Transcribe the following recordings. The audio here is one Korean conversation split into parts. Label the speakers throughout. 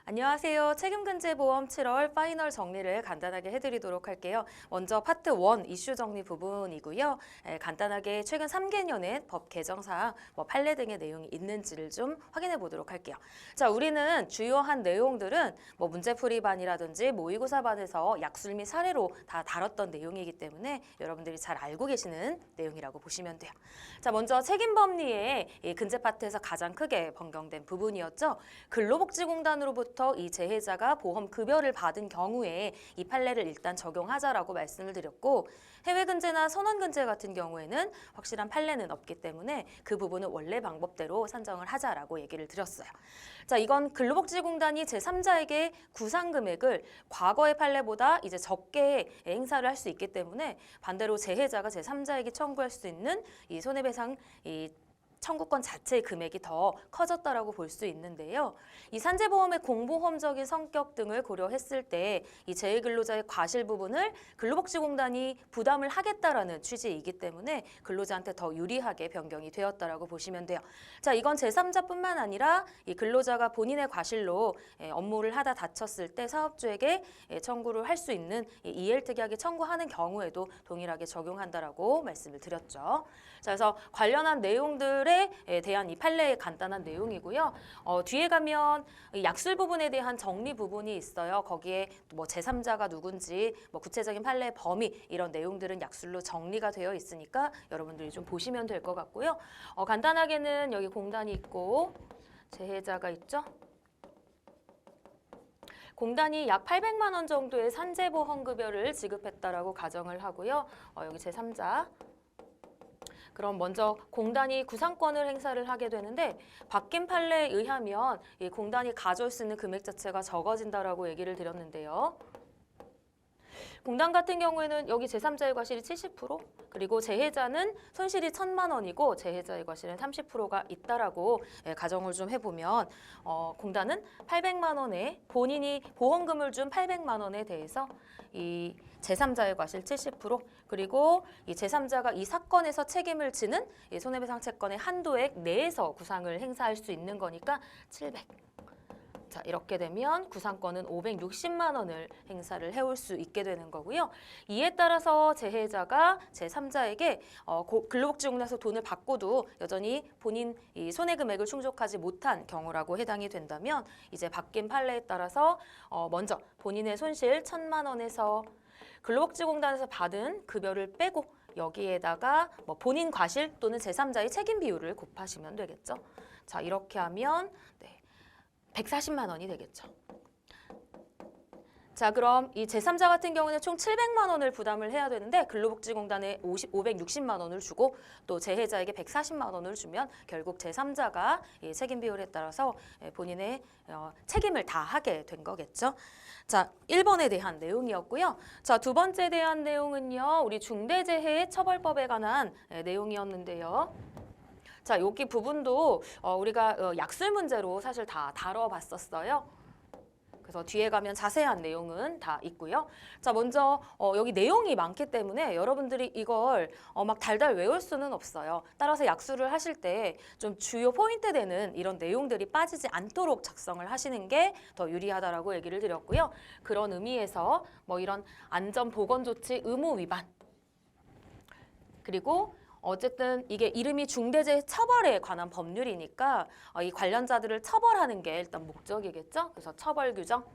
Speaker 1: 안녕하세요. 책임근제보험 7월 파이널 정리를 간단하게 해드리도록 할게요. 먼저 파트 1 이슈 정리 부분이고요. 간단하게 최근 3개년의 법 개정사항, 판례 등의 내용이 있는지를 좀 확인해 보도록 할게요. 자, 우리는 주요한 내용들은 문제풀이반이라든지 모의고사반에서 약술 및 사례로 다 다뤘던 내용이기 때문에 여러분들이 잘 알고 계시는 내용이라고 보시면 돼요. 자, 먼저 책임법리의 이 근제 파트에서 가장 크게 변경된 부분이었죠. 근로복지공단으로부터 이 재해자가 보험 급여를 받은 경우에 이 판례를 일단 적용하자라고 말씀을 드렸고, 해외 근제나 선원 근제 같은 경우에는 확실한 판례는 없기 때문에 그 부분은 원래 방법대로 산정을 하자라고 얘기를 드렸어요. 자, 이건 근로복지공단이 제3자에게 구상 금액을 과거의 판례보다 이제 적게 행사를 할 수 있기 때문에 반대로 재해자가 제3자에게 청구할 수 있는 이 손해배상 청구권 자체의 금액이 더 커졌다라고 볼 수 있는데요. 이 산재보험의 공보험적인 성격 등을 고려했을 때 이 재해근로자의 과실 부분을 근로복지공단이 부담을 하겠다라는 취지이기 때문에 근로자한테 더 유리하게 변경이 되었다라고 보시면 돼요. 자, 이건 제3자뿐만 아니라 이 근로자가 본인의 과실로 업무를 하다 다쳤을 때 사업주에게 청구를 할 수 있는 이엘특약에 청구하는 경우에도 동일하게 적용한다라고 말씀을 드렸죠. 자, 그래서 관련한 내용들에 대한 이 판례의 간단한 내용이고요. 뒤에 가면 약술 부분에 대한 정리 부분이 있어요. 거기에 제3자가 누군지 구체적인 판례의 범위 이런 내용들은 약술로 정리가 되어 있으니까 여러분들이 좀 보시면 될 것 같고요. 간단하게는 여기 공단이 있고 재해자가 있죠. 공단이 약 800만 원 정도의 산재보험급여를 지급했다라고 가정을 하고요. 여기 제3자. 그럼 먼저 공단이 구상권을 행사를 하게 되는데 바뀐 판례에 의하면 이 공단이 가져올 수 있는 금액 자체가 적어진다라고 얘기를 드렸는데요. 공단 같은 경우에는 여기 제3자의 과실이 70%, 그리고 재해자는 손실이 1,000만 원이고 재해자의 과실은 30%가 있다라고 가정을 좀 해보면 공단은 800만 원에 본인이 보험금을 준 800만 원에 대해서 이 제3자의 과실 70%, 그리고 이 제3자가 이 사건에서 책임을 지는 이 손해배상 채권의 한도액 내에서 구상을 행사할 수 있는 거니까 700. 자, 이렇게 되면 구상권은 560만 원을 행사를 해올 수 있게 되는 거고요. 이에 따라서 재해자가 제3자에게 근로복지공단에서 돈을 받고도 여전히 본인 이 손해금액을 충족하지 못한 경우라고 해당이 된다면 이제 바뀐 판례에 따라서 먼저 본인의 손실 1,000만 원에서 근로복지공단에서 받은 급여를 빼고 여기에다가 본인 과실 또는 제3자의 책임 비율을 곱하시면 되겠죠. 자, 이렇게 하면 140만 원이 되겠죠. 자, 그럼 이 제3자 같은 경우는 총 700만 원을 부담을 해야 되는데 근로복지공단에 560만 원을 주고 또 재해자에게 140만 원을 주면 결국 제3자가 이 책임 비율에 따라서 본인의 책임을 다 하게 된 거겠죠. 자, 1번에 대한 내용이었고요. 자, 두 번째 대한 내용은요. 우리 중대재해처벌법에 관한 내용이었는데요. 자, 여기 부분도 우리가 약술 문제로 사실 다 다뤄봤었어요. 그래서 뒤에 가면 자세한 내용은 다 있고요. 자, 먼저 여기 내용이 많기 때문에 여러분들이 이걸 막 달달 외울 수는 없어요. 따라서 약술을 하실 때 좀 주요 포인트 되는 이런 내용들이 빠지지 않도록 작성을 하시는 게 더 유리하다라고 얘기를 드렸고요. 그런 의미에서 이런 안전보건조치 의무 위반, 그리고 어쨌든 이게 이름이 중대재해 처벌에 관한 법률이니까 이 관련자들을 처벌하는 게 일단 목적이겠죠. 그래서 처벌 규정,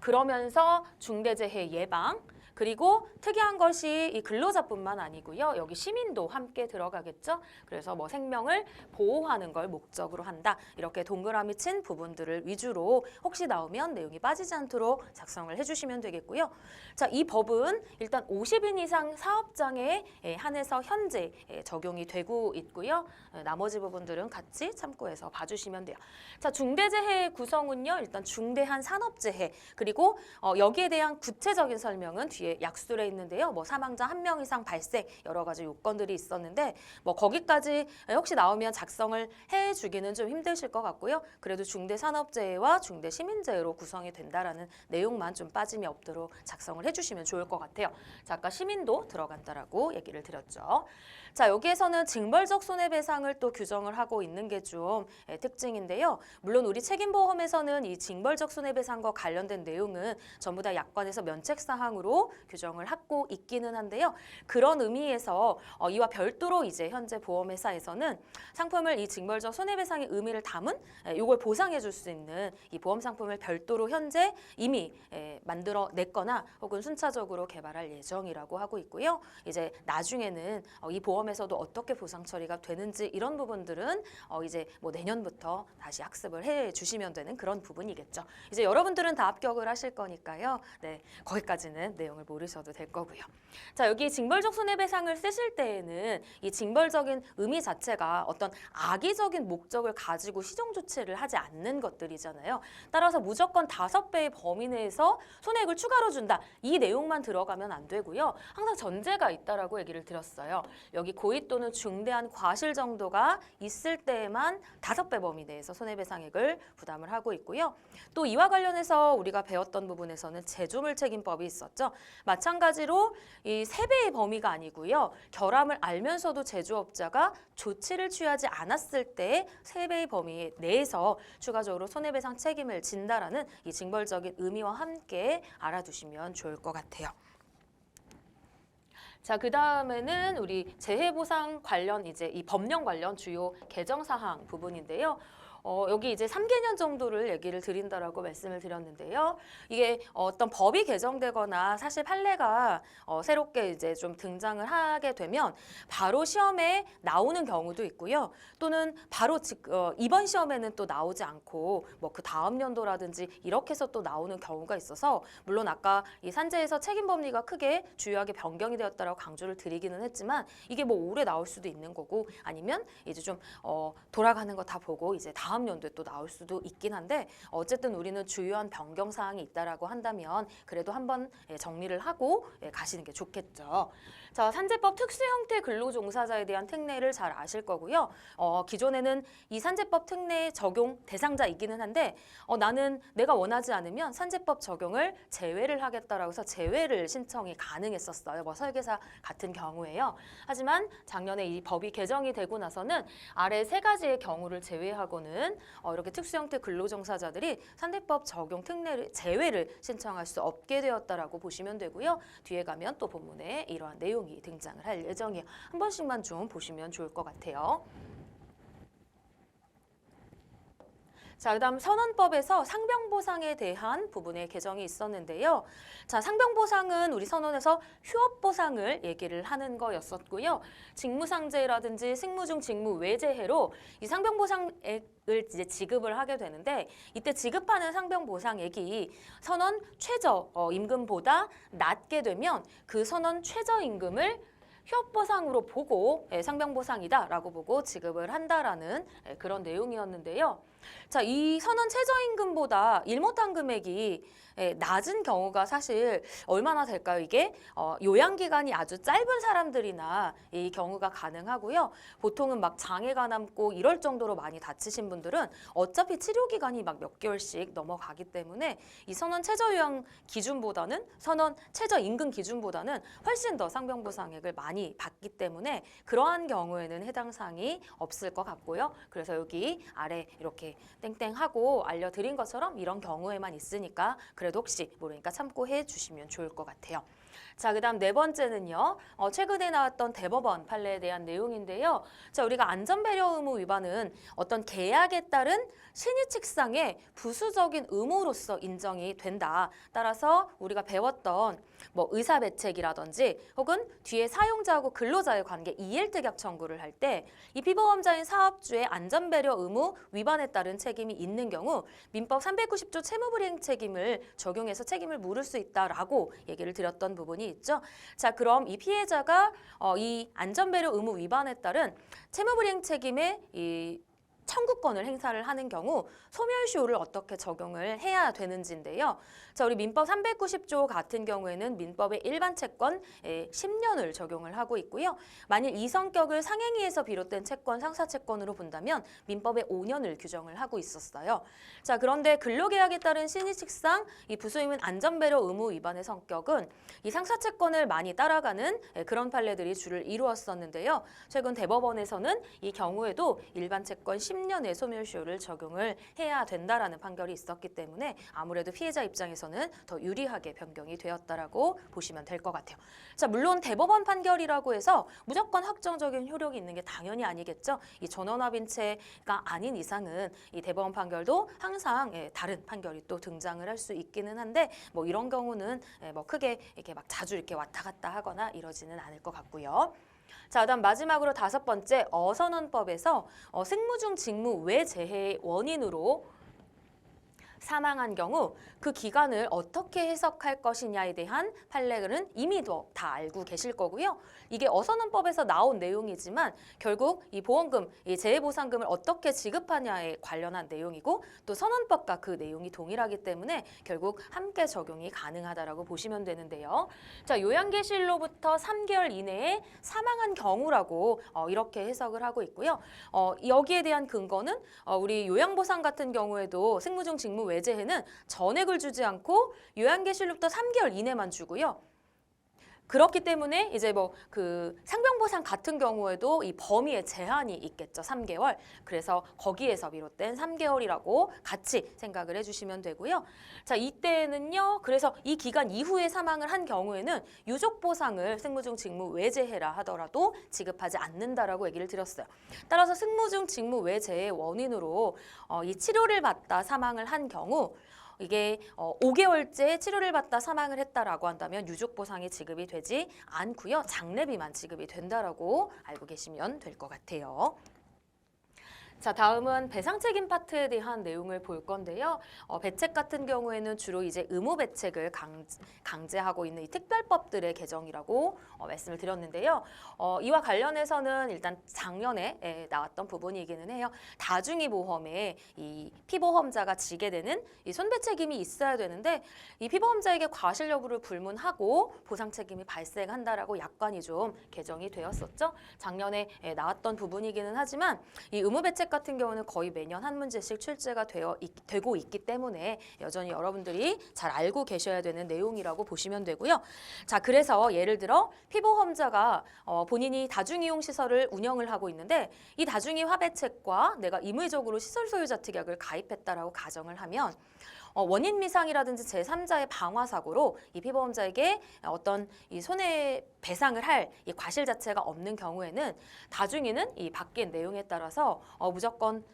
Speaker 1: 그러면서 중대재해 예방, 그리고 특이한 것이 이 근로자뿐만 아니고요. 여기 시민도 함께 들어가겠죠. 그래서 생명을 보호하는 걸 목적으로 한다. 이렇게 동그라미 친 부분들을 위주로 혹시 나오면 내용이 빠지지 않도록 작성을 해주시면 되겠고요. 자, 이 법은 일단 50인 이상 사업장에 한해서 현재 적용이 되고 있고요. 나머지 부분들은 같이 참고해서 봐주시면 돼요. 자, 중대재해 구성은요. 일단 중대한 산업재해, 그리고 여기에 대한 구체적인 설명은 뒤에 여기에 약수들에 있는데요. 뭐 사망자 1명 이상 발생 여러 가지 요건들이 있었는데 뭐 거기까지 혹시 나오면 작성을 해주기는 좀 힘드실 것 같고요. 그래도 중대산업재해와 중대시민재해로 구성이 된다라는 내용만 좀 빠짐이 없도록 작성을 해주시면 좋을 것 같아요. 자, 아까 시민도 들어간다라고 얘기를 드렸죠. 자, 여기에서는 징벌적 손해배상을 또 규정을 하고 있는 게 좀 특징인데요. 물론 우리 책임보험에서는 이 징벌적 손해배상과 관련된 내용은 전부 다 약관에서 면책사항으로 규정을 하고 있기는 한데요. 그런 의미에서 이와 별도로 이제 현재 보험회사에서는 상품을 이 징벌적 손해배상의 의미를 담은 이걸 보상해 줄 수 있는 이 보험 상품을 별도로 현재 이미 만들어 냈거나 혹은 순차적으로 개발할 예정이라고 하고 있고요. 이제 나중에는 이 보험에서도 어떻게 보상 처리가 되는지 이런 부분들은 이제 뭐 내년부터 다시 학습을 해 주시면 되는 그런 부분이겠죠. 이제 여러분들은 다 합격을 하실 거니까요. 네, 거기까지는 내용을 모르셔도 될 거고요. 자, 여기 징벌적 손해배상을 쓰실 때에는 이 징벌적인 의미 자체가 어떤 악의적인 목적을 가지고 시정 조치를 하지 않는 것들이잖아요. 따라서 무조건 5배의 범위 내에서 손해액을 추가로 준다. 이 내용만 들어가면 안 되고요. 항상 전제가 있다라고 얘기를 드렸어요. 여기 고의 또는 중대한 과실 정도가 있을 때에만 5배 범위 내에서 손해배상액을 부담을 하고 있고요. 또 이와 관련해서 우리가 배웠던 부분에서는 제조물 책임법이 있었죠. 마찬가지로 이 3배의 범위가 아니고요. 결함을 알면서도 제조업자가 조치를 취하지 않았을 때 3배의 범위 내에서 추가적으로 손해배상 책임을 진다라는 이 징벌적인 의미와 함께 알아두시면 좋을 것 같아요. 자, 그 다음에는 우리 재해보상 관련 이제 이 법령 관련 주요 개정사항 부분인데요. 여기 이제 3개년 정도를 얘기를 드린다라고 말씀을 드렸는데요. 이게 어떤 법이 개정되거나 사실 판례가 새롭게 이제 좀 등장을 하게 되면 바로 시험에 나오는 경우도 있고요. 또는 바로 이번 시험에는 또 나오지 않고 뭐 그 다음 연도라든지 이렇게 해서 또 나오는 경우가 있어서 물론 아까 이 산재에서 책임 범위가 크게 주요하게 변경이 되었다라고 강조를 드리기는 했지만 이게 뭐 올해 나올 수도 있는 거고 아니면 이제 좀 돌아가는 거 다 보고 이제 다음 연도에 또 나올 수도 있긴 한데 어쨌든 우리는 주요한 변경 사항이 있다라고 한다면 그래도 한번 정리를 하고 가시는 게 좋겠죠. 자, 산재법 특수 형태 근로종사자에 대한 특례를 잘 아실 거고요. 기존에는 이 산재법 특례 적용 대상자이기는 한데 나는 내가 원하지 않으면 산재법 적용을 제외를 하겠다라고 해서 제외를 신청이 가능했었어요. 뭐 설계사 같은 경우에요. 하지만 작년에 이 법이 개정이 되고 나서는 아래 3가지의 경우를 제외하고는 이렇게 특수 형태 근로종사자들이 산재법 적용 특례를 제외를 신청할 수 없게 되었다라고 보시면 되고요. 뒤에 가면 또 본문에 이러한 내용이 등장을 할 예정이에요. 한 번씩만 좀 보시면 좋을 것 같아요. 자, 그다음 선언법에서 상병보상에 대한 부분의 개정이 있었는데요. 자, 상병보상은 우리 선언에서 휴업보상을 얘기를 하는 거였었고요. 직무상재라든지 승무 중 직무 외재해로 이 상병보상액을 이제 지급을 하게 되는데 이때 지급하는 상병보상액이 선언 최저 임금보다 낮게 되면 그 선언 최저 임금을 휴업보상으로 보고 상병보상이다라고 보고 지급을 한다라는 그런 내용이었는데요. 자, 이 선언 최저임금보다 일 못한 금액이 낮은 경우가 사실 얼마나 될까요? 이게 요양기간이 아주 짧은 사람들이나 이 경우가 가능하고요. 보통은 막 장애가 남고 이럴 정도로 많이 다치신 분들은 어차피 치료기간이 막 몇 개월씩 넘어가기 때문에 이 선언 최저요양 기준보다는 선언 최저임금 기준보다는 훨씬 더 상병보상액을 많이 받기 때문에 그러한 경우에는 해당 사항이 없을 것 같고요. 그래서 여기 아래 이렇게 땡땡하고 알려드린 것처럼 이런 경우에만 있으니까 그래도 혹시 모르니까 참고해 주시면 좋을 것 같아요. 자, 그다음 4번째는요. 최근에 나왔던 대법원 판례에 대한 내용인데요. 자, 우리가 안전배려 의무 위반은 어떤 계약에 따른 신의칙상의 부수적인 의무로서 인정이 된다. 따라서 우리가 배웠던 뭐 의사배책이라든지 혹은 뒤에 사용자하고 근로자의 관계 이엘특약 청구를 할 때 이 피보험자인 사업주의 안전배려 의무 위반에 따른 책임이 있는 경우 민법 390조 채무불이행 책임을 적용해서 책임을 물을 수 있다라고 얘기를 드렸던 부분이 있죠. 자, 그럼 이 피해자가 이 안전배려 의무 위반에 따른 채무불이행 책임의 이 청구권을 행사를 하는 경우 소멸시효를 어떻게 적용을 해야 되는지인데요. 자, 우리 민법 390조 같은 경우에는 민법의 일반 채권 10년을 적용을 하고 있고요. 만일 이 성격을 상행위에서 비롯된 채권, 상사채권으로 본다면 민법의 5년을 규정을 하고 있었어요. 자, 그런데 근로계약에 따른 신의식상 이 부수임은 안전배려 의무 위반의 성격은 이 상사채권을 많이 따라가는 그런 판례들이 주를 이루었었는데요. 최근 대법원에서는 이 경우에도 일반 채권 10년의 소멸시효를 적용을 해야 된다라는 판결이 있었기 때문에 아무래도 피해자 입장에서는 더 유리하게 변경이 되었다라고 보시면 될 것 같아요. 자, 물론 대법원 판결이라고 해서 무조건 확정적인 효력이 있는 게 당연히 아니겠죠. 이 전원합의체가 아닌 이상은 이 대법원 판결도 항상 다른 판결이 또 등장을 할 수 있기는 한데 뭐 이런 경우는 뭐 크게 이렇게 막 자주 이렇게 왔다 갔다 하거나 이러지는 않을 것 같고요. 자, 그다음 마지막으로 5번째 어선언법에서 승무 중 직무 외재해의 원인으로 사망한 경우 그 기간을 어떻게 해석할 것이냐에 대한 판례는 이미 다 알고 계실 거고요. 이게 어선언법에서 나온 내용이지만 결국 이 보험금, 이 재해보상금을 어떻게 지급하냐에 관련한 내용이고 또 선언법과 그 내용이 동일하기 때문에 결국 함께 적용이 가능하다라고 보시면 되는데요. 자, 요양계실로부터 3개월 이내에 사망한 경우라고 이렇게 해석을 하고 있고요. 여기에 대한 근거는 우리 요양보상 같은 경우에도 승무 중 직무 외재해는 전액을 주지 않고 요양계실로부터 3개월 이내만 주고요. 그렇기 때문에 이제 뭐 그 상병보상 같은 경우에도 이 범위에 제한이 있겠죠. 3개월. 그래서 거기에서 비롯된 3개월이라고 같이 생각을 해주시면 되고요. 자, 이때는요. 그래서 이 기간 이후에 사망을 한 경우에는 유족보상을 승무 중 직무 외재해라 하더라도 지급하지 않는다라고 얘기를 드렸어요. 따라서 승무 중 직무 외재해의 원인으로 이 치료를 받다 사망을 한 경우 이게 5개월째 치료를 받다 사망을 했다라고 한다면 유족보상이 지급이 되지 않고요. 장례비만 지급이 된다라고 알고 계시면 될 것 같아요. 자, 다음은 배상책임 파트에 대한 내용을 볼 건데요. 배책 같은 경우에는 주로 이제 의무 배책을 강제하고 있는 이 특별법들의 개정이라고 말씀을 드렸는데요. 이와 관련해서는 일단 작년에 나왔던 부분이기는 해요. 다중이 보험에 이 피보험자가 지게 되는 이 손배 책임이 있어야 되는데 이 피보험자에게 과실 여부를 불문하고 보상 책임이 발생한다라고 약관이 좀 개정이 되었었죠. 작년에 나왔던 부분이기는 하지만 이 의무 배책 같은 경우는 거의 매년 한 문제씩 출제가 되고 있기 때문에 여전히 여러분들이 잘 알고 계셔야 되는 내용이라고 보시면 되고요. 자, 그래서 예를 들어 피보험자가 본인이 다중이용 시설을 운영을 하고 있는데 이 다중이 화배책과 내가 임의적으로 시설 소유자 특약을 가입했다라고 가정을 하면 원인 미상이라든지 제3자의 방화 사고로 이 피보험자에게 어떤 이 손해배상을 할 이 과실 자체가 없는 경우에는 다중이는 이 바뀐 내용에 따라서 무조건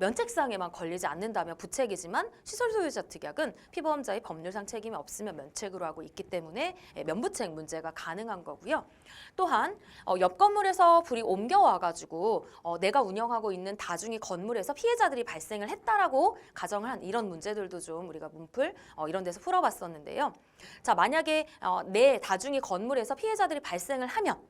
Speaker 1: 면책상에만 걸리지 않는다면 부책이지만 시설 소유자 특약은 피보험자의 법률상 책임이 없으면 면책으로 하고 있기 때문에 면부책 문제가 가능한 거고요. 또한 옆 건물에서 불이 옮겨와가지고 내가 운영하고 있는 다중이 건물에서 피해자들이 발생을 했다라고 가정을 한 이런 문제들도 좀 우리가 문풀 이런 데서 풀어봤었는데요. 자, 만약에 내 다중이 건물에서 피해자들이 발생을 하면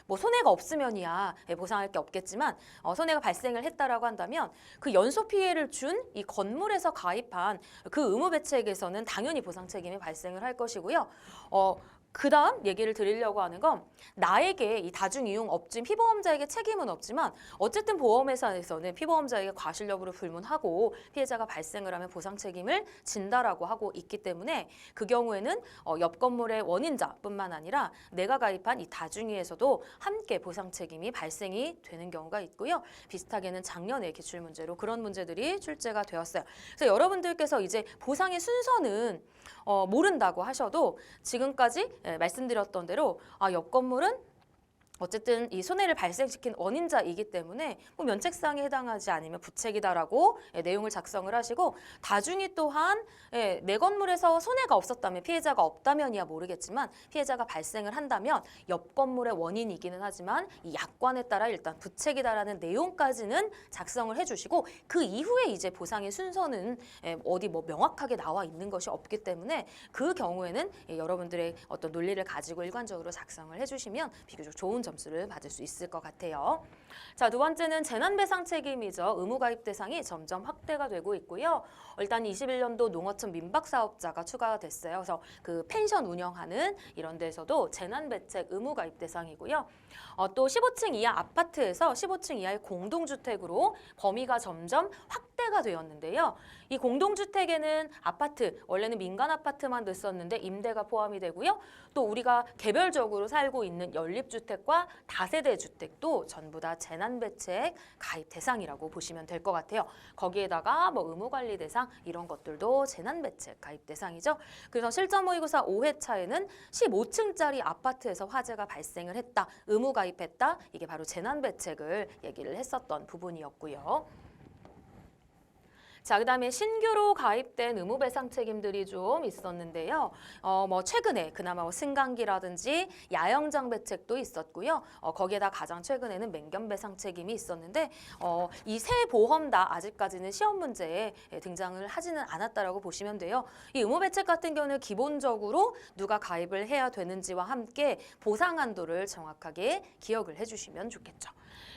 Speaker 1: 뭐 손해가 없으면이야 보상할 게 없겠지만 손해가 발생을 했다라고 한다면 그 연소 피해를 준 이 건물에서 가입한 그 의무 배책에서는 당연히 보상 책임이 발생을 할 것이고요. 그 다음 얘기를 드리려고 하는 건 나에게 이 다중이용 업주인 피보험자에게 책임은 없지만 어쨌든 보험회사에서는 피보험자에게 과실 여부를 불문하고 피해자가 발생을 하면 보상 책임을 진다라고 하고 있기 때문에 그 경우에는 옆 건물의 원인자뿐만 아니라 내가 가입한 이 다중이에서도 함께 보상 책임이 발생이 되는 경우가 있고요. 비슷하게는 작년에 기출문제로 그런 문제들이 출제가 되었어요. 그래서 여러분들께서 이제 보상의 순서는 모른다고 하셔도 지금까지 말씀드렸던 대로 옆 건물은 어쨌든 이 손해를 발생시킨 원인자이기 때문에 뭐 면책사항에 해당하지 않으면 부책이다라고 내용을 작성을 하시고 다중이 또한 내 건물에서 손해가 없었다면 피해자가 없다면이야 모르겠지만 피해자가 발생을 한다면 옆 건물의 원인이기는 하지만 이 약관에 따라 일단 부책이다라는 내용까지는 작성을 해주시고 그 이후에 이제 보상의 순서는 어디 뭐 명확하게 나와 있는 것이 없기 때문에 그 경우에는 여러분들의 어떤 논리를 가지고 일관적으로 작성을 해주시면 비교적 좋은 점수를 받을 수 있을 것 같아요. 자, 두 번째는 재난배상 책임이죠. 의무가입 대상이 점점 확대가 되고 있고요. 일단 21년도 농어촌 민박사업자가 추가가 됐어요. 그래서 그 펜션 운영하는 이런 데서도 재난배책 의무가입 대상이고요. 또 15층 이하 아파트에서 15층 이하의 공동주택으로 범위가 점점 확대가 되었는데요. 이 공동주택에는 아파트, 원래는 민간 아파트만 넣었었는데 임대가 포함이 되고요. 또 우리가 개별적으로 살고 있는 연립주택과 다세대 주택도 전부 다 재난배책 가입 대상이라고 보시면 될 것 같아요. 거기에다가 뭐 의무관리 대상 이런 것들도 재난배책 가입 대상이죠. 그래서 실전 모의고사 5회차에는 15층짜리 아파트에서 화재가 발생을 했다, 의무가입했다, 이게 바로 재난배책을 얘기를 했었던 부분이었고요. 자, 그다음에 신규로 가입된 의무배상 책임들이 좀 있었는데요. 뭐 최근에 그나마 뭐 승강기라든지 야영장 배책도 있었고요. 거기에다 가장 최근에는 맹견배상 책임이 있었는데 이 세 보험 다 아직까지는 시험 문제에 등장을 하지는 않았다라고 보시면 돼요. 이 의무배책 같은 경우는 기본적으로 누가 가입을 해야 되는지와 함께 보상 한도를 정확하게 기억을 해주시면 좋겠죠.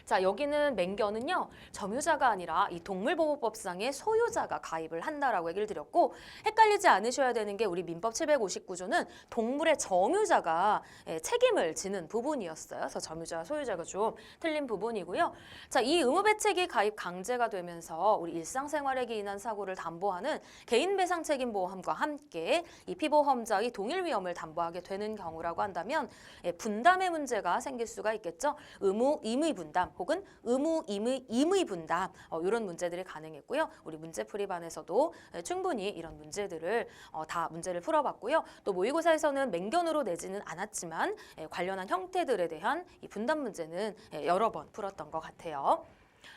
Speaker 1: 자, 여기는 맹견은요, 점유자가 아니라 이 동물보호법상의 소유자가 가입을 한다라고 얘기를 드렸고, 헷갈리지 않으셔야 되는 게 우리 민법 759조는 동물의 점유자가 책임을 지는 부분이었어요. 그래서 점유자와 소유자가 좀 틀린 부분이고요. 자, 이 의무배책이 가입 강제가 되면서 우리 일상생활에 인한 사고를 담보하는 개인배상책임보험과 함께 이 피보험자의 동일 위험을 담보하게 되는 경우라고 한다면 분담의 문제가 생길 수가 있겠죠. 의무, 임의 분담 혹은 의무, 임의 분담 이런 문제들이 가능했고요. 우리 문제풀이반에서도 충분히 이런 문제들을 다 문제를 풀어봤고요. 또 모의고사에서는 맹견으로 내지는 않았지만 관련한 형태들에 대한 이 분담 문제는 여러 번 풀었던 것 같아요.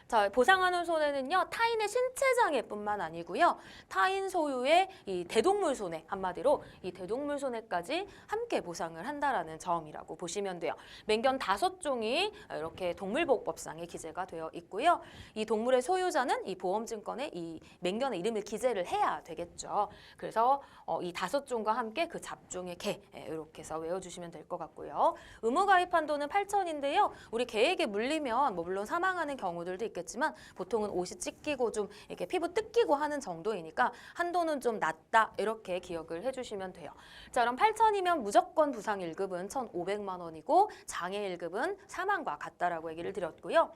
Speaker 1: 자, 보상하는 손해는요, 타인의 신체 장애뿐만 아니고요, 타인 소유의 이 대동물 손해, 한마디로 이 대동물 손해까지 함께 보상을 한다라는 점이라고 보시면 돼요. 맹견 5종이 이렇게 동물보호법상에 기재가 되어 있고요. 이 동물의 소유자는 이 보험증권에 이 맹견의 이름을 기재를 해야 되겠죠. 그래서 이 5종과 함께 그 잡종의 개 이렇게 해서 외워주시면 될 것 같고요. 의무가입 한도는 8,000인데요. 우리 개에게 물리면 뭐 물론 사망하는 경우들도 있겠지만 보통은 옷이 찢기고 좀 이렇게 피부 뜯기고 하는 정도이니까 한도는 좀 낮다 이렇게 기억을 해주시면 돼요. 자, 그럼 8,000이면 무조건 부상 1급은 1,500만 원이고 장애 1급은 사망과 같다라고 얘기를 드렸고요.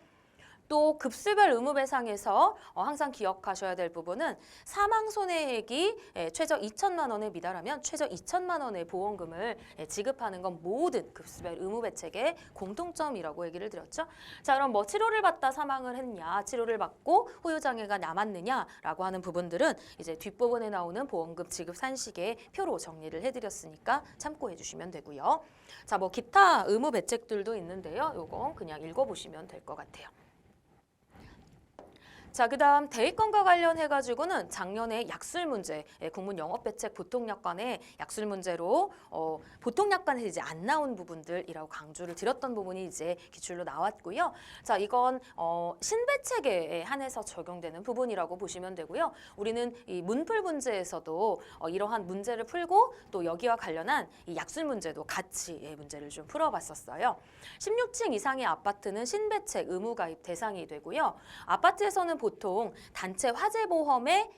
Speaker 1: 또 급수별 의무배상에서 항상 기억하셔야 될 부분은 사망 손해액이 최저 2천만 원에 미달하면 최저 2천만 원의 보험금을 지급하는 건 모든 급수별 의무배책의 공통점이라고 얘기를 드렸죠. 자, 그럼 뭐 치료를 받다 사망을 했냐, 치료를 받고 후유장애가 남았느냐라고 하는 부분들은 이제 뒷부분에 나오는 보험금 지급 산식의 표로 정리를 해드렸으니까 참고해 주시면 되고요. 자, 뭐 기타 의무배책들도 있는데요. 요건 그냥 읽어보시면 될 것 같아요. 자, 그다음 대입권과 관련해가지고는 작년에 약술 문제, 국문 영업배책 보통약관의 약술 문제로 보통약관에서 이제 안 나온 부분들이라고 강조를 드렸던 부분이 이제 기출로 나왔고요. 자, 이건 신배책에 한해서 적용되는 부분이라고 보시면 되고요. 우리는 이 문풀 문제에서도 이러한 문제를 풀고 또 여기와 관련한 이 약술 문제도 같이 문제를 좀 풀어봤었어요. 16층 이상의 아파트는 신배책 의무가입 대상이 되고요. 아파트에서는 보통 단체 화재보험에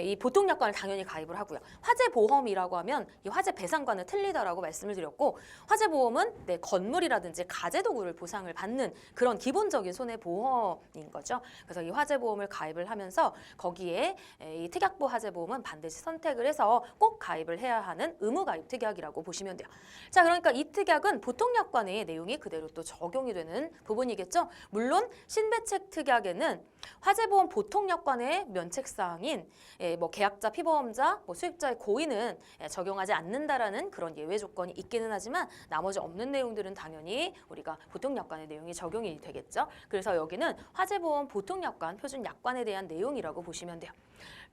Speaker 1: 이 보통약관을 당연히 가입을 하고요. 화재보험이라고 하면 이 화재배상과는 틀리다라고 말씀을 드렸고, 화재보험은 내 건물이라든지 가재도구를 보상을 받는 그런 기본적인 손해보험인 거죠. 그래서 이 화재보험을 가입을 하면서 거기에 이 특약보 화재보험은 반드시 선택을 해서 꼭 가입을 해야 하는 의무가입 특약이라고 보시면 돼요. 자, 그러니까 이 특약은 보통약관의 내용이 그대로 또 적용이 되는 부분이겠죠. 물론 신배책 특약에는 화재보험 보통약관의 면책사항인 뭐 계약자, 피보험자, 뭐 수익자의 고의는 적용하지 않는다라는 그런 예외 조건이 있기는 하지만 나머지 없는 내용들은 당연히 우리가 보통약관의 내용이 적용이 되겠죠. 그래서 여기는 화재보험 보통약관, 표준약관에 대한 내용이라고 보시면 돼요.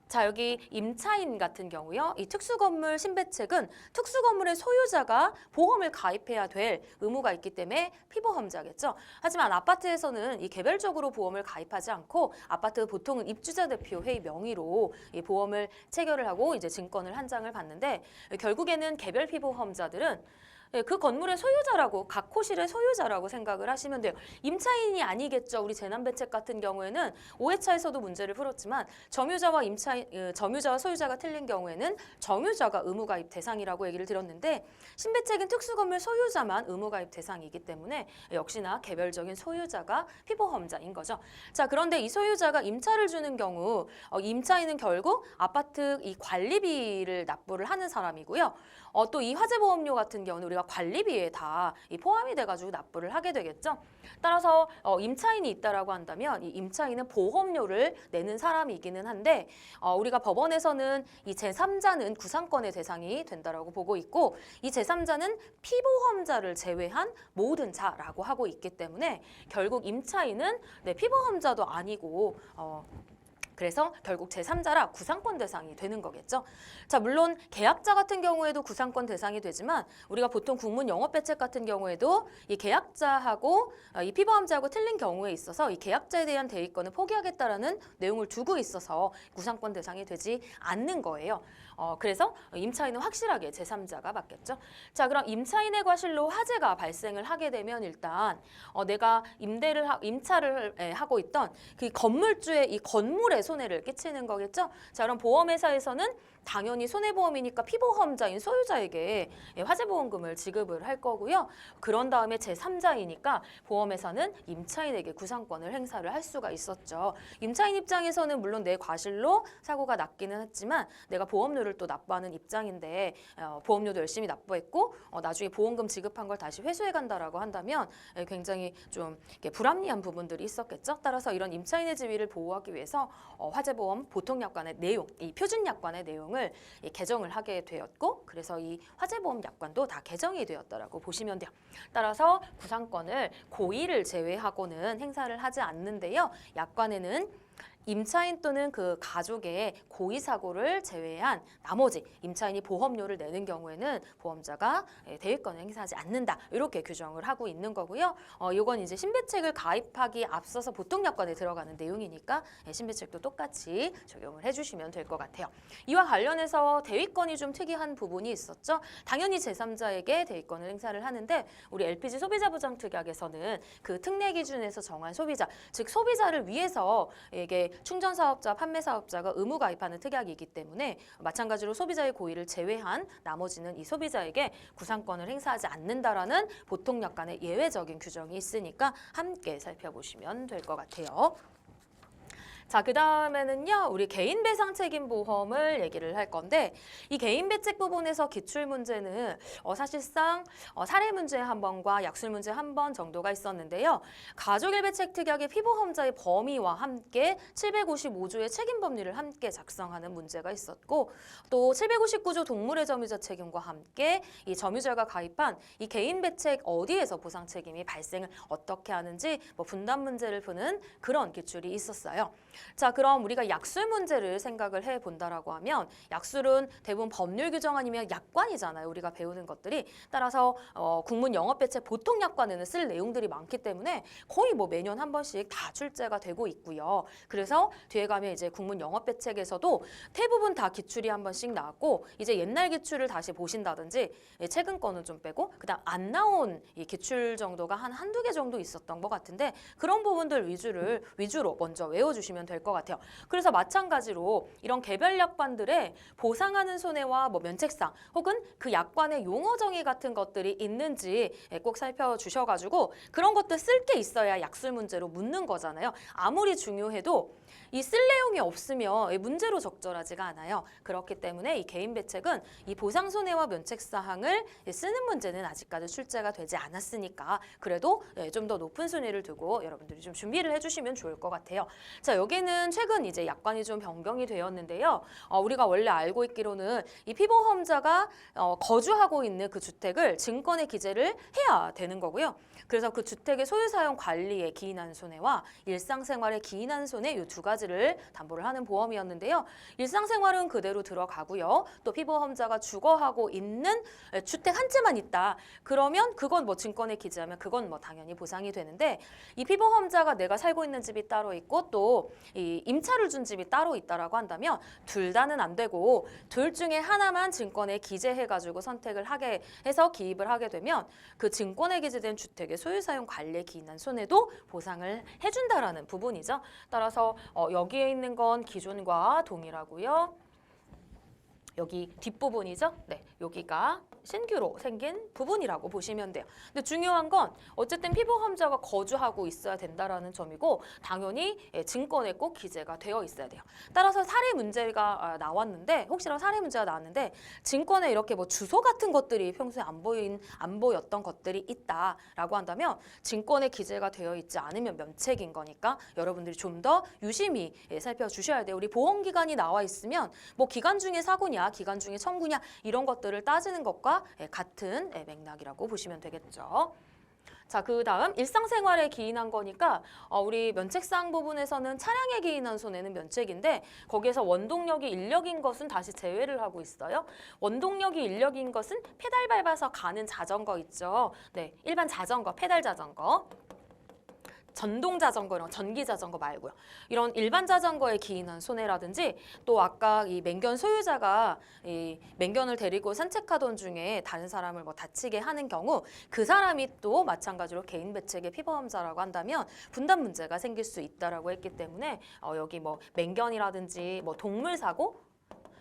Speaker 1: 자, 여기 임차인 같은 경우요. 이 특수건물 신배책은 특수건물의 소유자가 보험을 가입해야 될 의무가 있기 때문에 피보험자겠죠. 하지만 아파트에서는 이 개별적으로 보험을 가입하지 않고 아파트 보통은 입주자 대표 회의 명의로 이 보험을 체결을 하고 이제 증권을 한 장을 받는데 결국에는 개별 피보험자들은 예, 그 건물의 소유자라고, 각 호실의 소유자라고 생각을 하시면 돼요. 임차인이 아니겠죠. 우리 재난배책 같은 경우에는 5회차에서도 문제를 풀었지만 점유자와 점유자와 소유자가 틀린 경우에는 점유자가 의무가입 대상이라고 얘기를 드렸는데 신배책은 특수건물 소유자만 의무가입 대상이기 때문에 역시나 개별적인 소유자가 피보험자인 거죠. 자, 그런데 이 소유자가 임차를 주는 경우 임차인은 결국 아파트 이 관리비를 납부를 하는 사람이고요. 또 이 화재보험료 같은 경우는 우리가 관리비에 다 포함이 돼가지고 납부를 하게 되겠죠. 따라서 임차인이 있다라고 한다면 이 임차인은 보험료를 내는 사람이기는 한데 우리가 법원에서는 이 제3자는 구상권의 대상이 된다라고 보고 있고 이 제3자는 피보험자를 제외한 모든 자라고 하고 있기 때문에 결국 임차인은 피보험자도 아니고 그래서 결국 제3자라 구상권 대상이 되는 거겠죠. 자, 물론 계약자 같은 경우에도 구상권 대상이 되지만 우리가 보통 국문 영업배책 같은 경우에도 이 계약자하고 이 피보험자하고 틀린 경우에 있어서 이 계약자에 대한 대위권을 포기하겠다라는 내용을 두고 있어서 구상권 대상이 되지 않는 거예요. 그래서 임차인은 확실하게 제3자가 맞겠죠. 자, 그럼 임차인의 과실로 화재가 발생을 하게 되면 일단 내가 임차를 하고 있던 그 건물주의 이 건물에 손해를 끼치는 거겠죠. 자, 그럼 보험회사에서는 당연히 손해보험이니까 피보험자인 소유자에게 화재보험금을 지급을 할 거고요. 그런 다음에 제3자이니까 보험회사는 임차인에게 구상권을 행사를 할 수가 있었죠. 임차인 입장에서는 물론 내 과실로 사고가 났기는 했지만 내가 보험료를 또 납부하는 입장인데 보험료도 열심히 납부했고 나중에 보험금 지급한 걸 다시 회수해 간다라고 한다면 굉장히 좀 불합리한 부분들이 있었겠죠. 따라서 이런 임차인의 지위를 보호하기 위해서 화재보험 보통약관의 내용, 이 표준약관의 내용을 개정을 하게 되었고 그래서 이 화재보험 약관도 다 개정이 되었다라고 보시면 돼요. 따라서 구상권을 고의를 제외하고는 행사를 하지 않는데요. 약관에는 임차인 또는 그 가족의 고의 사고를 제외한 나머지 임차인이 보험료를 내는 경우에는 보험자가 대위권을 행사하지 않는다. 이렇게 규정을 하고 있는 거고요. 이건 이제 신배책을 가입하기 앞서서 보통약관에 들어가는 내용이니까 신배책도 똑같이 적용을 해주시면 될 것 같아요. 이와 관련해서 대위권이 좀 특이한 부분이 있었죠. 당연히 제3자에게 대위권을 행사를 하는데 우리 LPG 소비자보장특약에서는 그 특례 기준에서 정한 소비자, 즉 소비자를 위해서 이게 충전 사업자, 판매 사업자가 의무 가입하는 특약이기 때문에 마찬가지로 소비자의 고의를 제외한 나머지는 이 소비자에게 구상권을 행사하지 않는다라는 보통약관의 예외적인 규정이 있으니까 함께 살펴보시면 될 것 같아요. 자, 그 다음에는요, 우리 개인배상책임보험을 얘기를 할 건데 이 개인배책 부분에서 기출문제는 사실상 사례문제 한 번과 약술문제 한 번 정도가 있었는데요. 가족일배책특약의 피보험자의 범위와 함께 755조의 책임법리를 함께 작성하는 문제가 있었고 또 759조 동물의 점유자 책임과 함께 이 점유자가 가입한 이 개인배책 어디에서 보상책임이 발생을 어떻게 하는지 분담 문제를 푸는 그런 기출이 있었어요. 자, 그럼 우리가 약술 문제를 생각을 해본다라고 하면 약술은 대부분 법률 규정 아니면 약관이잖아요. 우리가 배우는 것들이. 따라서 국문 영업배책 보통 약관에는 쓸 내용들이 많기 때문에 거의 매년 한 번씩 다 출제가 되고 있고요. 그래서 뒤에 가면 이제 국문 영업배책에서도 대부분 다 기출이 한 번씩 나왔고 이제 옛날 기출을 다시 보신다든지 최근 거는 좀 빼고 그다음 안 나온 이 기출 정도가 한두 개 정도 있었던 것 같은데 그런 부분들 위주로 먼저 외워주시면 될 것 같아요. 그래서 마찬가지로 이런 개별 약관들에 보상하는 손해와 면책상 혹은 그 약관의 용어 정의 같은 것들이 있는지 꼭 살펴주셔가지고 그런 것들 쓸 게 있어야 약술 문제로 묻는 거잖아요. 아무리 중요해도 이 쓸 내용이 없으면 문제로 적절하지가 않아요. 그렇기 때문에 이 개인배책은 이 보상 손해와 면책 사항을 쓰는 문제는 아직까지 출제가 되지 않았으니까 그래도 좀 더 높은 순위를 두고 여러분들이 좀 준비를 해주시면 좋을 것 같아요. 자, 여기는 최근 이제 약관이 좀 변경이 되었는데요. 우리가 원래 알고 있기로는 이 피보험자가 거주하고 있는 그 주택을 증권에 기재를 해야 되는 거고요. 그래서 그 주택의 소유사용 관리에 기인한 손해와 일상생활에 기인한 손해 이 두 가지 가지를 담보를 하는 보험이었는데요. 일상생활은 그대로 들어가고요. 또 피보험자가 주거하고 있는 주택 한 채만 있다. 그러면 그건 뭐 증권에 기재하면 그건 뭐 당연히 보상이 되는데 이 피보험자가 내가 살고 있는 집이 따로 있고 또 이 임차를 준 집이 따로 있다라고 한다면 둘 다는 안 되고 둘 중에 하나만 증권에 기재해가지고 선택을 하게 해서 기입을 하게 되면 그 증권에 기재된 주택의 소유사용 관리에 기인한 손해도 보상을 해준다라는 부분이죠. 따라서 여기에 있는 건 기존과 동일하고요. 여기 뒷부분이죠. 네, 여기가 신규로 생긴 부분이라고 보시면 돼요. 근데 중요한 건 어쨌든 피보험자가 거주하고 있어야 된다라는 점이고 당연히 증권에 꼭 기재가 되어 있어야 돼요. 따라서 사례 문제가 나왔는데 혹시라도 사례 문제가 나왔는데 증권에 이렇게 뭐 주소 같은 것들이 평소에 안 보였던 것들이 있다라고 한다면 증권에 기재가 되어 있지 않으면 면책인 거니까 여러분들이 좀 더 유심히 살펴주셔야 돼요. 우리 보험기간이 나와 있으면 뭐 기간 중에 사고냐 기간 중에 청구냐 이런 것들을 따지는 것과 같은 맥락이라고 보시면 되겠죠. 자, 그 다음 일상생활에 기인한 거니까 우리 면책사항 부분에서는 차량에 기인한 손해는 면책인데 거기에서 원동력이 인력인 것은 다시 제외를 하고 있어요. 원동력이 인력인 것은 페달 밟아서 가는 자전거 있죠. 네, 일반 자전거, 페달 자전거. 전동 자전거, 이런 전기 자전거 말고요. 이런 일반 자전거에 기인한 손해라든지 또 아까 이 맹견 소유자가 이 맹견을 데리고 산책하던 중에 다른 사람을 뭐 다치게 하는 경우 그 사람이 또 마찬가지로 개인 배책의 피보험자라고 한다면 분담 문제가 생길 수 있다라고 했기 때문에 여기 뭐 맹견이라든지 뭐 동물 사고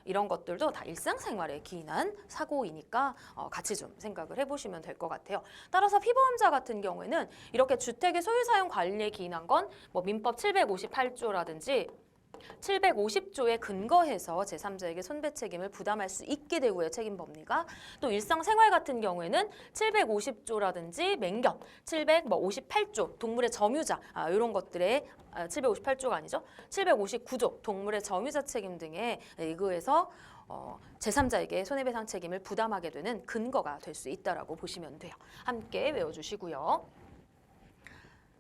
Speaker 1: 이런 것들도 다 일상생활에 기인한 사고이니까 같이 좀 생각을 해보시면 될 것 같아요. 따라서 피보험자 같은 경우에는 이렇게 주택의 소유사용 관리에 기인한 건 뭐 민법 758조라든지 750조에 근거해서 제3자에게 손배 책임을 부담할 수 있게 되고요. 책임 법리가. 또 일상생활 같은 경우에는 750조라든지 맹견, 758조 동물의 점유자 이런 것들에 758조가 아니죠. 759조 동물의 점유자 책임 등에 의거해서 제3자에게 손해배상 책임을 부담하게 되는 근거가 될 수 있다라고 보시면 돼요. 함께 외워주시고요.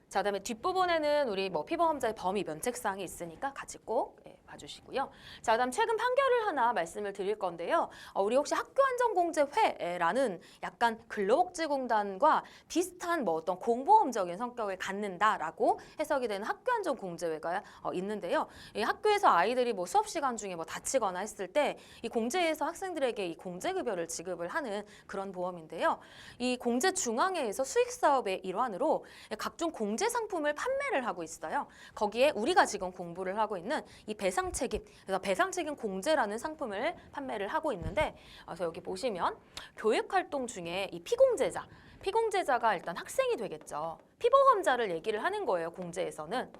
Speaker 1: 자, 그다음에 뒷부분에는 우리 뭐 피보험자의 범위 면책사항이 있으니까 같이 꼭 봐주시고요. 자, 그다음 최근 판결을 하나 말씀을 드릴 건데요. 우리 혹시 학교안전공제회라는 약간 근로복지공단과 비슷한 뭐 어떤 공보험적인 성격을 갖는다라고 해석이 되는 학교안전공제회가 있는데요. 이 학교에서 아이들이 뭐 수업 시간 중에 뭐 다치거나 했을 때 이 공제에서 학생들에게 이 공제급여를 지급을 하는 그런 보험인데요. 이 공제중앙회에서 수익사업의 일환으로 각종 공제 상품을 판매를 하고 있어요. 거기에 우리가 지금 공부를 하고 있는 이 배상책임, 그래서 배상책임 공제라는 상품을 판매를 하고 있는데 그래서 여기 보시면 교육활동 중에 이 피공제자가 일단 학생이 되겠죠. 피보험자를 얘기를 하는 거예요. 공제에서는.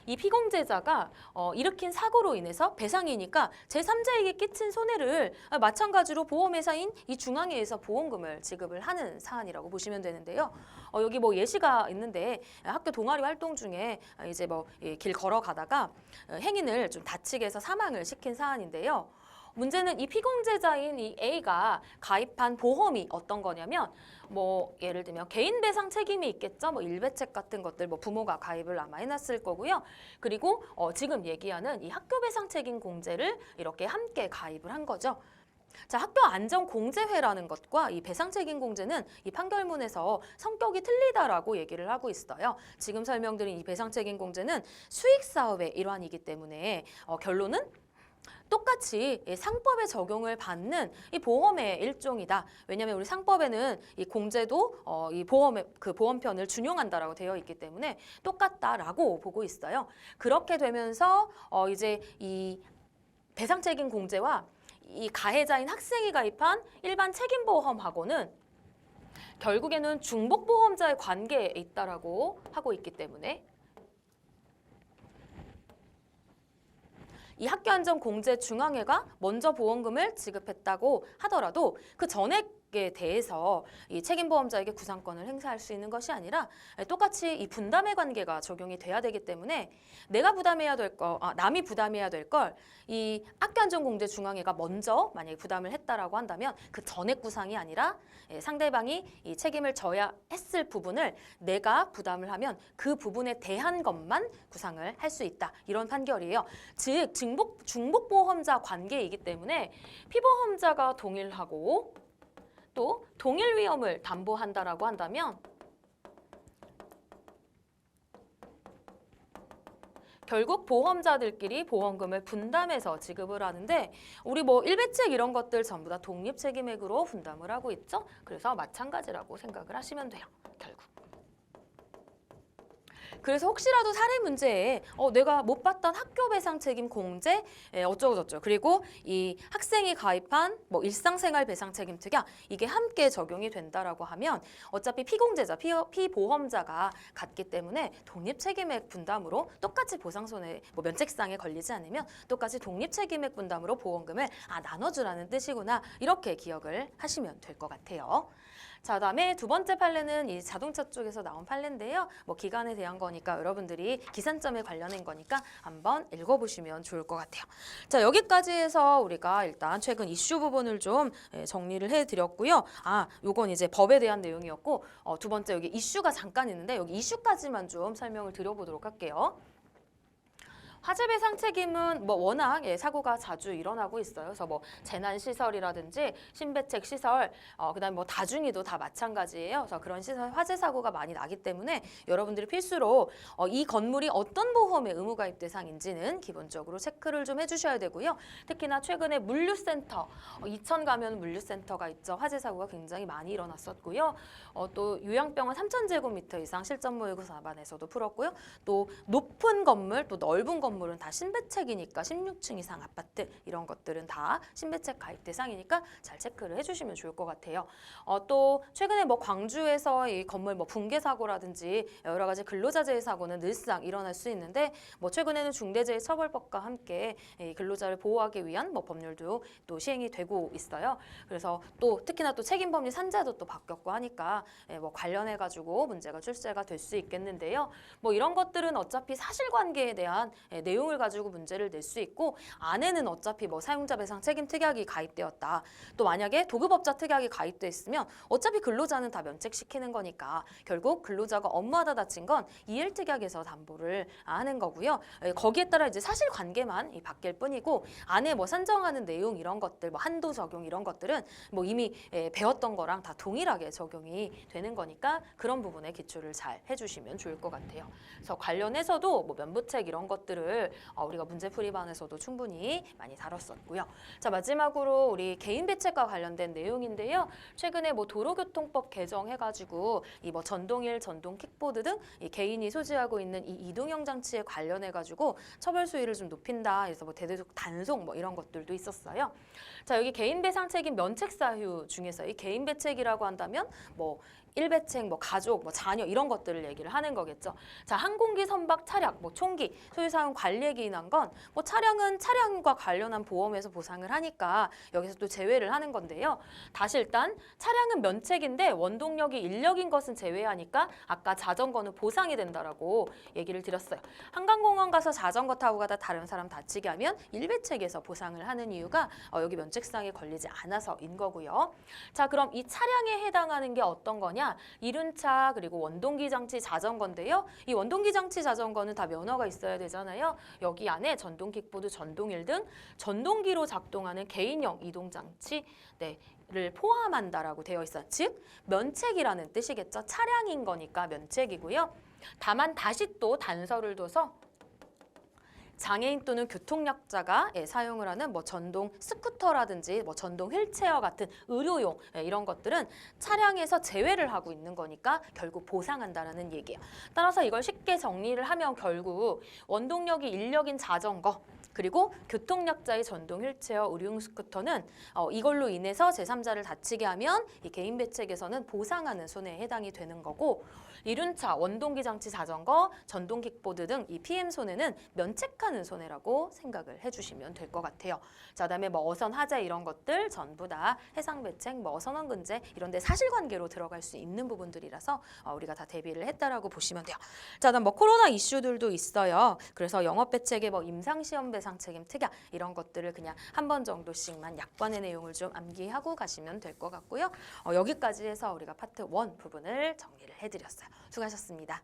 Speaker 1: 이 피공제자가 일으킨 사고로 인해서 배상이니까 제3자에게 끼친 손해를 마찬가지로 보험회사인 이 중앙회에서 보험금을 지급을 하는 사안이라고 보시면 되는데요. 여기 뭐 예시가 있는데 학교 동아리 활동 중에 이제 뭐 길 걸어가다가 행인을 좀 다치게 해서 사망을 시킨 사안인데요. 문제는 이 피공제자인 이 A가 가입한 보험이 어떤 거냐면 뭐 예를 들면 개인 배상 책임이 있겠죠. 뭐 일배책 같은 것들 뭐 부모가 가입을 아마 해놨을 거고요. 그리고 지금 얘기하는 이 학교 배상 책임 공제를 이렇게 함께 가입을 한 거죠. 자, 학교안전공제회라는 것과 이 배상책임공제는 이 판결문에서 성격이 틀리다라고 얘기를 하고 있어요. 지금 설명드린 이 배상책임공제는 수익사업의 일환이기 때문에 결론은 똑같이 상법에 적용을 받는 이 보험의 일종이다. 왜냐하면 우리 상법에는 이 공제도 이 보험편을 준용한다라고 되어 있기 때문에 똑같다라고 보고 있어요. 그렇게 되면서 이제 이 배상책임 공제와 이 가해자인 학생이 가입한 일반 책임보험하고는 결국에는 중복보험자의 관계에 있다라고 하고 있기 때문에 이 학교안전공제중앙회가 먼저 보험금을 지급했다고 하더라도 그 전에 에 대해서 이 책임보험자에게 구상권을 행사할 수 있는 것이 아니라 똑같이 이 분담의 관계가 적용이 돼야 되기 때문에 내가 부담해야 될 거, 남이 부담해야 될 걸 이 학교안전공제중앙회가 먼저 만약에 부담을 했다라고 한다면 그 전액 구상이 아니라 상대방이 이 책임을 져야 했을 부분을 내가 부담을 하면 그 부분에 대한 것만 구상을 할 수 있다. 이런 판결이에요. 즉 중복보험자 관계이기 때문에 피보험자가 동일하고 또 동일 위험을 담보한다라고 한다면 결국 보험자들끼리 보험금을 분담해서 지급을 하는데 우리 뭐 일배책 이런 것들 전부 다 독립책임액으로 분담을 하고 있죠. 그래서 마찬가지라고 생각을 하시면 돼요. 결국. 그래서 혹시라도 사례 문제에 내가 못 받던 학교 배상 책임 공제 어쩌고 저쩌고 그리고 이 학생이 가입한 뭐 일상생활 배상 책임 특약 이게 함께 적용이 된다라고 하면 어차피 피공제자, 피보험자가 같기 때문에 독립 책임액 분담으로 똑같이 보상손해 뭐 면책상에 걸리지 않으면 똑같이 독립 책임액 분담으로 보험금을 나눠주라는 뜻이구나 이렇게 기억을 하시면 될 것 같아요. 자, 그다음에 두 번째 판례는 이 자동차 쪽에서 나온 판례인데요. 뭐 기간에 대한 거니까 여러분들이 기산점에 관련된 거니까 한번 읽어보시면 좋을 것 같아요. 자, 여기까지 해서 우리가 일단 최근 이슈 부분을 좀 정리를 해드렸고요. 요건 이제 법에 대한 내용이었고 두 번째 여기 이슈가 잠깐 있는데 여기 이슈까지만 좀 설명을 드려보도록 할게요. 화재배상 책임은 뭐 워낙 사고가 자주 일어나고 있어요. 그래서 뭐 재난시설이라든지 신배책 시설, 그다음에 뭐 다중이도 다 마찬가지예요. 그래서 그런 시설 화재 사고가 많이 나기 때문에 여러분들이 필수로 이 건물이 어떤 보험의 의무 가입 대상인지는 기본적으로 체크를 좀 해주셔야 되고요. 특히나 최근에 물류센터, 이천 가면 물류센터가 있죠. 화재 사고가 굉장히 많이 일어났었고요. 또 요양병원 3,000제곱미터 이상 실전모의고 사반에서도 풀었고요. 또 높은 건물, 또 넓은 건물은 다 신배책이니까 16층 이상 아파트 이런 것들은 다 신배책 가입 대상이니까 잘 체크를 해주시면 좋을 것 같아요. 또 최근에 뭐 광주에서 이 건물 뭐 붕괴 사고라든지 여러 가지 근로자재해 사고는 늘상 일어날 수 있는데 뭐 최근에는 중대재해처벌법과 함께 이 근로자를 보호하기 위한 뭐 법률도 또 시행이 되고 있어요. 그래서 또 특히나 또 책임법률 산자도 또 바뀌었고 하니까 뭐 관련해 가지고 문제가 출제가 될 수 있겠는데요. 뭐 이런 것들은 어차피 사실관계에 대한 내용을 가지고 문제를 낼 수 있고 안에는 어차피 뭐 사용자 배상 책임 특약이 가입되었다. 또 만약에 도급업자 특약이 가입돼 있으면 어차피 근로자는 다 면책시키는 거니까 결국 근로자가 업무하다 다친 건 이엘 특약에서 담보를 하는 거고요. 거기에 따라 이제 사실관계만 바뀔 뿐이고 안에 뭐 산정하는 내용 이런 것들 뭐 한도 적용 이런 것들은 뭐 이미 배웠던 거랑 다 동일하게 적용이 되는 거니까 그런 부분에 기초를 잘 해주시면 좋을 것 같아요. 그래서 관련해서도 뭐 면부책 이런 것들을 우리가 문제풀이반에서도 충분히 많이 다뤘었고요. 자, 마지막으로 우리 개인 배책과 관련된 내용인데요. 최근에 뭐 도로교통법 개정해가지고 이 뭐 전동일, 전동 킥보드 등 이 개인이 소지하고 있는 이 이동형 장치에 관련해가지고 처벌 수위를 좀 높인다. 그래서 뭐 대대적 단속 뭐 이런 것들도 있었어요. 자, 여기 개인 배상 책임 면책 사유 중에서 이 개인 배책이라고 한다면 뭐 일배책, 뭐 가족, 뭐 자녀 이런 것들을 얘기를 하는 거겠죠. 자, 항공기, 선박, 차량, 뭐 총기, 소유사용 관리에 기인한 건 뭐 차량은 차량과 관련한 보험에서 보상을 하니까 여기서 또 제외를 하는 건데요. 다시 일단 차량은 면책인데 원동력이 인력인 것은 제외하니까 아까 자전거는 보상이 된다라고 얘기를 드렸어요. 한강공원 가서 자전거 타고 가다 다른 사람 다치게 하면 일배책에서 보상을 하는 이유가 여기 면책사항에 걸리지 않아서인 거고요. 자, 그럼 이 차량에 해당하는 게 어떤 거냐? 이륜차 그리고 원동기 장치 자전거인데요. 이 원동기 장치 자전거는 다 면허가 있어야 되잖아요. 여기 안에 전동 킥보드, 전동일 등 전동기로 작동하는 개인형 이동 장치 를 포함한다라고 되어 있어요. 즉 면책이라는 뜻이겠죠. 차량인 거니까 면책이고요. 다만 다시 또 단서를 둬서 장애인 또는 교통약자가 사용을 하는 뭐 전동 스쿠터라든지 뭐 전동 휠체어 같은 의료용 이런 것들은 차량에서 제외를 하고 있는 거니까 결국 보상한다라는 얘기예요. 따라서 이걸 쉽게 정리를 하면 결국 원동력이 인력인 자전거 그리고 교통약자의 전동 휠체어, 의료용 스쿠터는 이걸로 인해서 제3자를 다치게 하면 이 개인 배책에서는 보상하는 손해에 해당이 되는 거고 이륜차, 원동기 장치 자전거, 전동 킥보드 등 이 PM 손해는 면책하는 손해라고 생각을 해주시면 될 것 같아요. 자, 그다음에 뭐 어선 하재 이런 것들 전부 다 해상 배책, 뭐 어선원 근제 이런 데 사실관계로 들어갈 수 있는 부분들이라서 우리가 다 대비를 했다라고 보시면 돼요. 자, 그다음 뭐 코로나 이슈들도 있어요. 그래서 영업 배책의 뭐 임상 시험 배상 책임 특약 이런 것들을 그냥 한 번 정도씩만 약관의 내용을 좀 암기하고 가시면 될 것 같고요. 여기까지 해서 우리가 파트 1 부분을 정리를 해드렸어요. 수고하셨습니다.